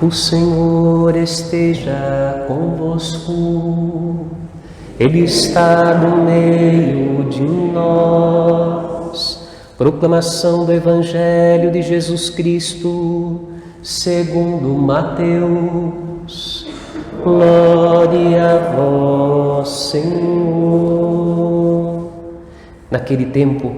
O Senhor esteja convosco, Ele está no meio de nós. Proclamação do Evangelho de Jesus Cristo, segundo Mateus. Glória a vós, Senhor. Naquele tempo,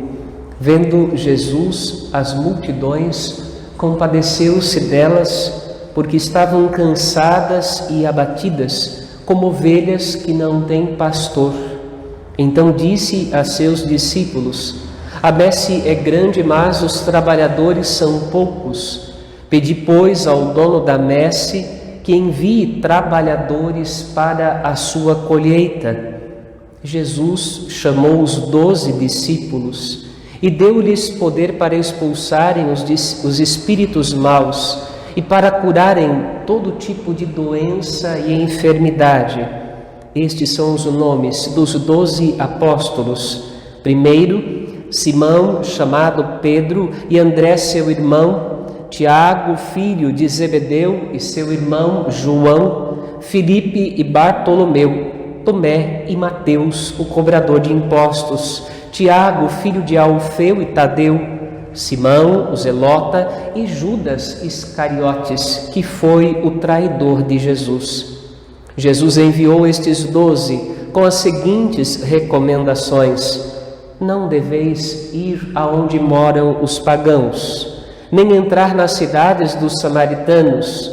vendo Jesus as multidões, compadeceu-se delas, porque estavam cansadas e abatidas, como ovelhas que não têm pastor. Então disse a seus discípulos: a messe é grande, mas os trabalhadores são poucos. Pedi, pois, ao dono da messe que envie trabalhadores para a sua colheita. Jesus chamou os 12 discípulos e deu-lhes poder para expulsarem os espíritos maus e para curarem todo tipo de doença e enfermidade. Estes são os nomes dos 12 apóstolos. Primeiro, Simão, chamado Pedro, e André, seu irmão, Tiago, filho de Zebedeu, e seu irmão João, Filipe e Bartolomeu, Tomé e Mateus, o cobrador de impostos, Tiago, filho de Alfeu e Tadeu, Simão, o zelota, e Judas Iscariotes, que foi o traidor de Jesus. Jesus enviou estes 12 com as seguintes recomendações: não deveis ir aonde moram os pagãos, nem entrar nas cidades dos samaritanos,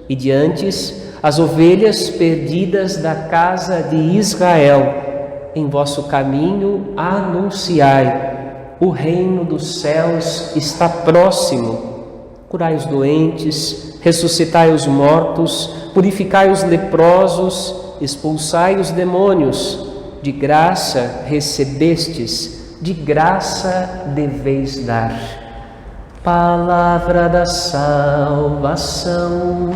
e diantes as ovelhas perdidas da casa de Israel. Em vosso caminho anunciai: o reino dos céus está próximo. Curai os doentes, ressuscitai os mortos, purificai os leprosos, expulsai os demônios. De graça recebestes, de graça deveis dar. Palavra da salvação.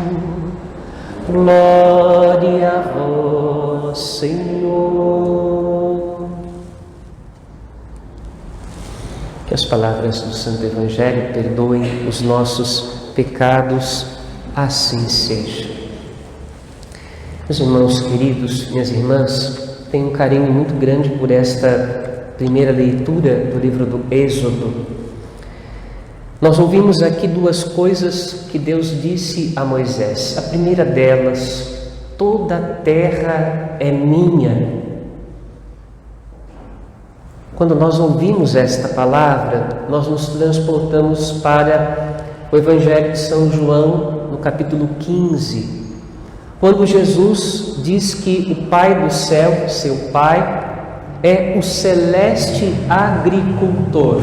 Glória a vós, Senhor. Que as palavras do Santo Evangelho perdoem os nossos pecados, assim seja. Meus irmãos queridos, minhas irmãs, tenho um carinho muito grande por esta primeira leitura do livro do Êxodo. Nós ouvimos aqui duas coisas que Deus disse a Moisés. A primeira delas: toda a terra é minha. Quando nós ouvimos esta palavra, nós nos transportamos para o Evangelho de São João, no capítulo 15, quando Jesus diz que o Pai do céu, seu Pai, é o celeste agricultor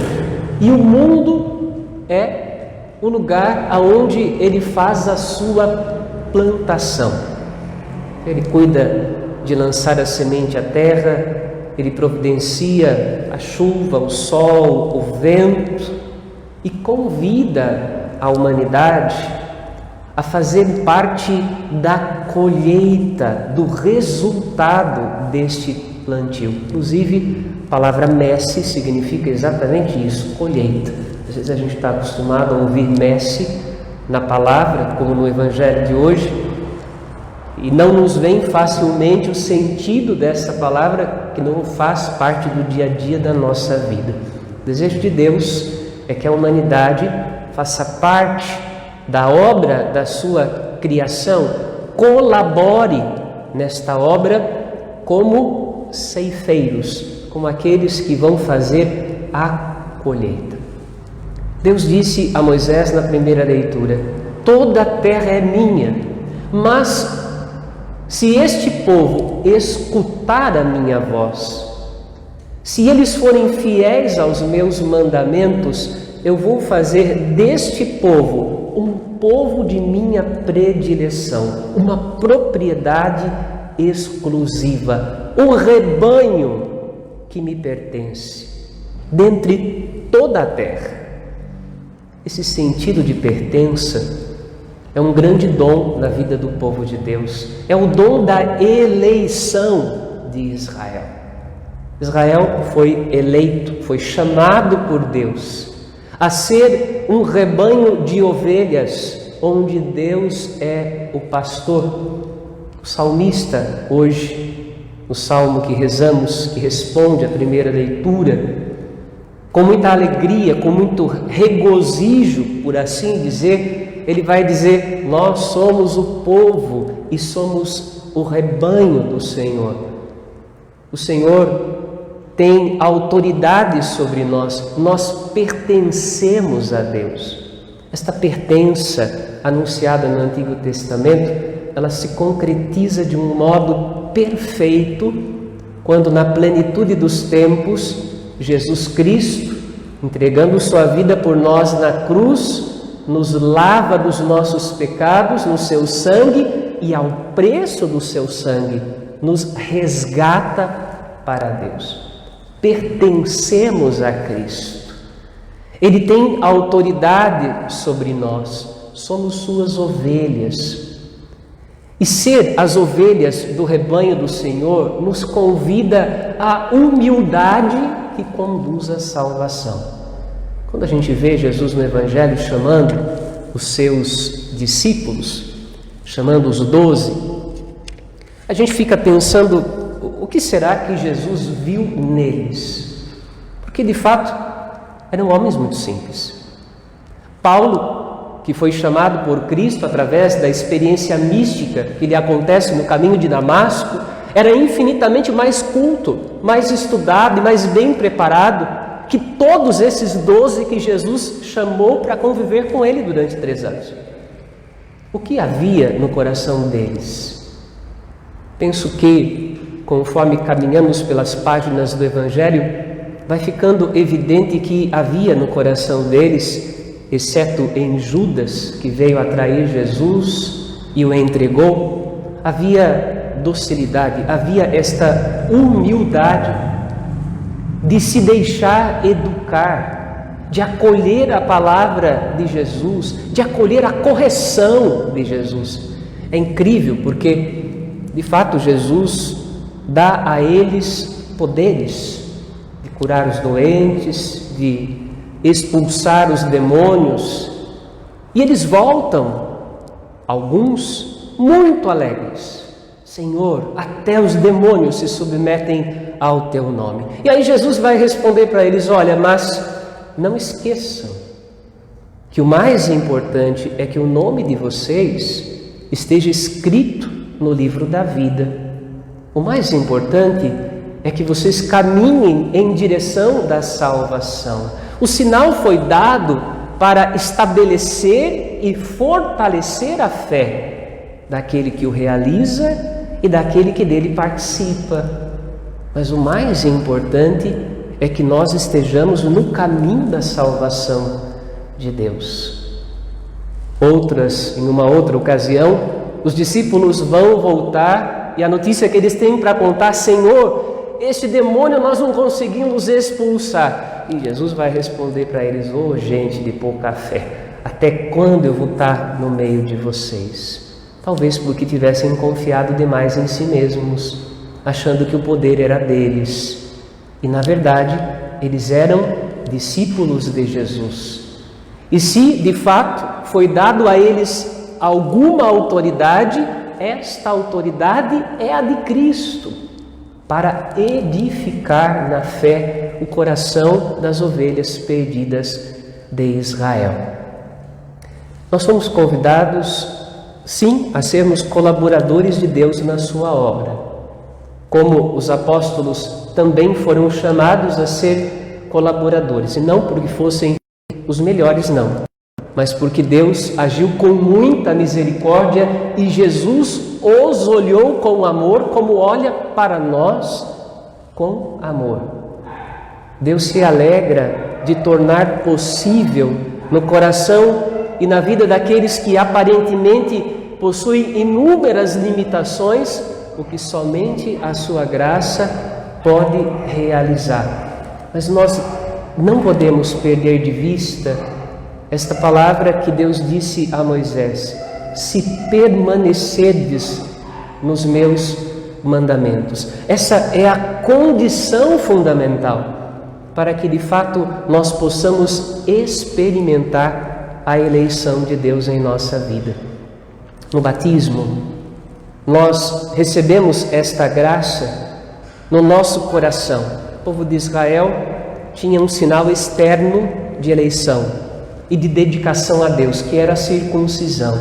e o mundo é o lugar aonde Ele faz a sua plantação. Ele cuida de lançar a semente à terra, Ele providencia a chuva, o sol, o vento e convida a humanidade a fazer parte da colheita, do resultado deste plantio. Inclusive, a palavra messe significa exatamente isso, colheita. Às vezes a gente está acostumado a ouvir messe na palavra, como no Evangelho de hoje, e não nos vem facilmente o sentido dessa palavra, que não faz parte do dia a dia da nossa vida. O desejo de Deus é que a humanidade faça parte da obra da sua criação, colabore nesta obra como ceifeiros, como aqueles que vão fazer a colheita. Deus disse a Moisés na primeira leitura: toda a terra é minha, mas se este povo escutar a minha voz, se eles forem fiéis aos meus mandamentos, eu vou fazer deste povo um povo de minha predileção, uma propriedade exclusiva, um rebanho que me pertence, dentre toda a terra. Esse sentido de pertença é um grande dom na vida do povo de Deus. É o dom da eleição de Israel. Israel foi eleito, foi chamado por Deus a ser um rebanho de ovelhas onde Deus é o pastor. O salmista, hoje, no salmo que rezamos, que responde à primeira leitura, com muita alegria, com muito regozijo, por assim dizer, ele vai dizer: nós somos o povo e somos o rebanho do Senhor. O Senhor tem autoridade sobre nós, nós pertencemos a Deus. Esta pertença anunciada no Antigo Testamento, ela se concretiza de um modo perfeito quando, na plenitude dos tempos, Jesus Cristo, entregando sua vida por nós na cruz, nos lava dos nossos pecados no seu sangue e, ao preço do seu sangue, nos resgata para Deus. Pertencemos a Cristo. Ele tem autoridade sobre nós, somos suas ovelhas. E ser as ovelhas do rebanho do Senhor nos convida à humildade que conduz à salvação. Quando a gente vê Jesus no Evangelho chamando os seus discípulos, chamando os 12, a gente fica pensando: o que será que Jesus viu neles? Porque de fato eram homens muito simples. Paulo, que foi chamado por Cristo através da experiência mística que lhe acontece no caminho de Damasco, era infinitamente mais culto, mais estudado e mais bem preparado que todos esses 12 que Jesus chamou para conviver com ele durante 3 anos. O que havia no coração deles? Penso que, conforme caminhamos pelas páginas do Evangelho, vai ficando evidente que havia no coração deles, exceto em Judas, que veio atrair Jesus e o entregou, havia docilidade, havia esta humildade de se deixar educar, de acolher a palavra de Jesus, de acolher a correção de Jesus. É incrível porque, de fato, Jesus dá a eles poderes de curar os doentes, de expulsar os demônios, e eles voltam, alguns muito alegres: Senhor, até os demônios se submetem ao teu nome. E aí Jesus vai responder para eles: olha, mas não esqueçam que o mais importante é que o nome de vocês esteja escrito no livro da vida. O mais importante é que vocês caminhem em direção da salvação. O sinal foi dado para estabelecer e fortalecer a fé daquele que o realiza e daquele que dele participa. Mas o mais importante é que nós estejamos no caminho da salvação de Deus. Em uma outra ocasião, os discípulos vão voltar e a notícia que eles têm para contar: Senhor, este demônio nós não conseguimos expulsar. E Jesus vai responder para eles: ô gente de pouca fé, até quando eu vou estar no meio de vocês? Talvez porque tivessem confiado demais em si mesmos, achando que o poder era deles. E na verdade, eles eram discípulos de Jesus. E se de fato foi dado a eles alguma autoridade, esta autoridade é a de Cristo, para edificar na fé o coração das ovelhas perdidas de Israel. Nós somos convidados, sim, a sermos colaboradores de Deus na sua obra, como os apóstolos também foram chamados a ser colaboradores, e não porque fossem os melhores, não, mas porque Deus agiu com muita misericórdia e Jesus os olhou com amor, como olha para nós com amor. Deus se alegra de tornar possível no coração e na vida daqueles que aparentemente possuem inúmeras limitações, o que somente a sua graça pode realizar. Mas nós não podemos perder de vista esta palavra que Deus disse a Moisés: se permanecerdes nos meus mandamentos. Essa é a condição fundamental para que de fato nós possamos experimentar a eleição de Deus em nossa vida. No batismo, nós recebemos esta graça no nosso coração. O povo de Israel tinha um sinal externo de eleição e de dedicação a Deus, que era a circuncisão.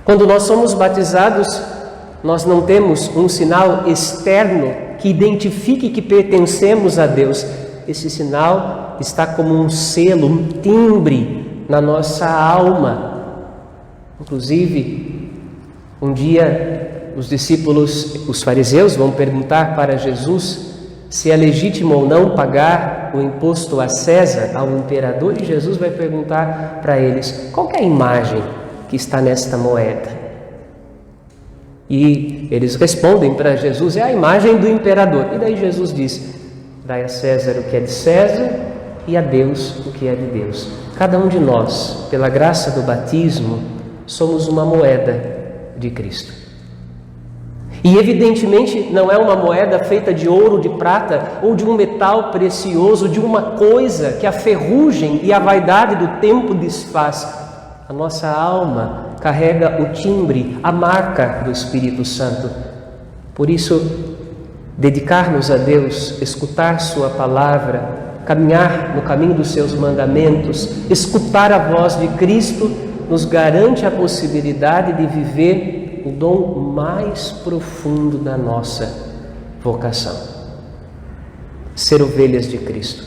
Quando nós somos batizados, nós não temos um sinal externo que identifique que pertencemos a Deus. Esse sinal está como um selo, um timbre na nossa alma. Inclusive, um dia os discípulos, os fariseus, vão perguntar para Jesus se é legítimo ou não pagar o imposto a César, ao imperador, e Jesus vai perguntar para eles: qual que é a imagem que está nesta moeda? E eles respondem para Jesus: é a imagem do imperador. E daí Jesus diz: dai a César o que é de César e a Deus o que é de Deus. Cada um de nós, pela graça do batismo, somos uma moeda de Cristo. E evidentemente não é uma moeda feita de ouro, de prata ou de um metal precioso, de uma coisa que a ferrugem e a vaidade do tempo desfaz. A nossa alma carrega o timbre, a marca do Espírito Santo. Por isso, dedicar-nos a Deus, escutar Sua palavra, caminhar no caminho dos Seus mandamentos, escutar a voz de Cristo, nos garante a possibilidade de viver o dom mais profundo da nossa vocação: ser ovelhas de Cristo,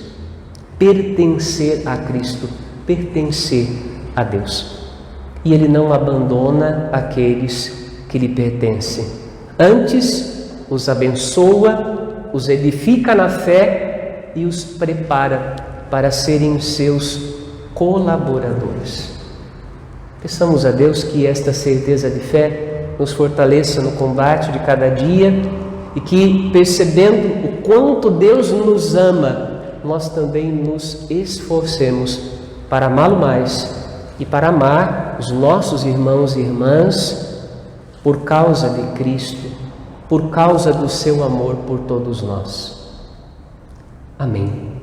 pertencer a Cristo, pertencer a Deus. E Ele não abandona aqueles que lhe pertencem. Antes, os abençoa, os edifica na fé e os prepara para serem seus colaboradores. Peçamos a Deus que esta certeza de fé nos fortaleça no combate de cada dia e que, percebendo o quanto Deus nos ama, nós também nos esforcemos para amá-lo mais e para amar os nossos irmãos e irmãs por causa de Cristo, por causa do seu amor por todos nós. Amém.